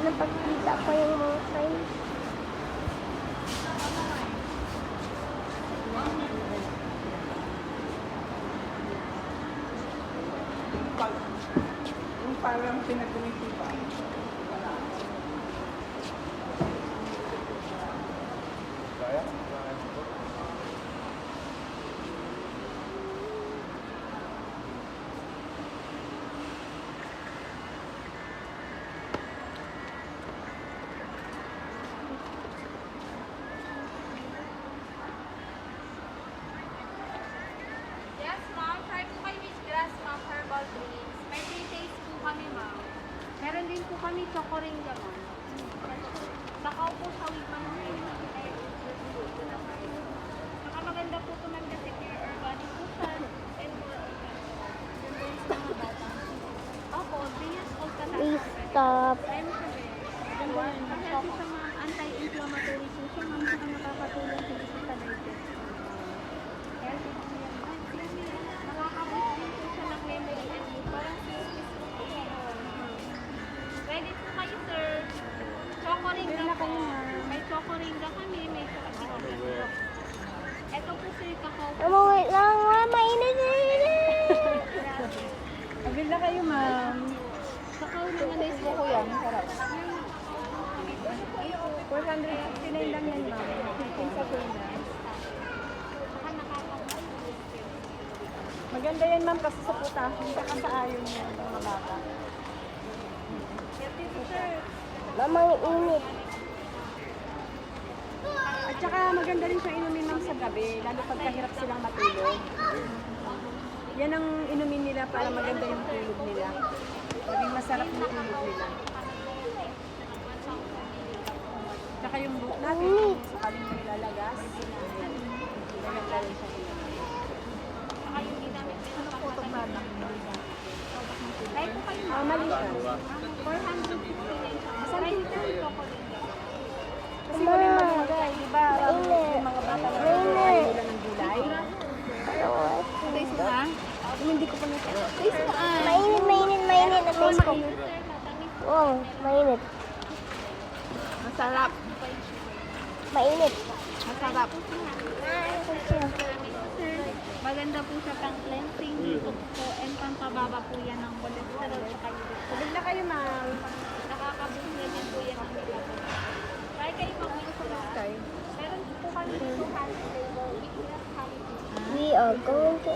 sana pagkita ko yung mga friends. Yung parang pinag-umisipan. Kaya? Yes, ma'am. Try po kayo with grass, ma'am, herbal drinks. May 3 days po kami, ma'am. Meron din po kami chocoringa, ma'am. Sakaw po sa week, ma'am. Saka maganda po ito, ma'am, kasi pure organic po siya. And more organic. Mga bata. Opo, 3 years old ka na. Please stop. I'm sure. Kasi sa mga anti-inflammatory po siya, ma'am, saka nakakatulong po sa digestion. Healthy po yan. Nakakabot din po siya ng memory and mood. Parang focus po po siya. Ready po kayo, sir. Chocoringa po. May chocoringa kami, may chocoringa. Ito po, sir, kakao. Wait lang, mainit na init. Abil na kayo, ma'am. Kakao naman Taste mo ko yan. Sarap. 469 lang yan, ma'am. 15 sa kuna. Saka nakakabot. Maganda yan, ma'am, kasi sa potassium, saka sa iron yan, mga bata. Healthy po, sir. Mamang init. At saka maganda rin siyang inumin ng sa gabi, lalo pagkahirap silang matulog. Yan ang inumin nila para maganda yung tulog nila. Maging masarap yung tulog nila. Tsaka yung buhok natin, sakaling mo nilalagas, maganda rin siya. Saka yung ginamit nila Ano po itong banak? Try po kayo, Ah, ma'am. mali siya. 469 siya. Saan Try dito? po yung chocoringa. Kasi wala magagay, di ba? Yung mga bata na ayaw nila ng gulay. Taste mo na? Hindi ko pa na taste mo ah. Mainit na taste ko. Sir, matamis. Wow, mainit. Masarap. Mainit. Masarap. Sir, maganda po siya pang cleansing, detox po, and pampababa po yan ng cholesterol sa uric. Sabig na kayo, ma'am. Nakakaboost na din po yan ng metabolic. Try kayo mag-insulin. Okay. Meron po kami dito honey flavor, weakness honey. We are going to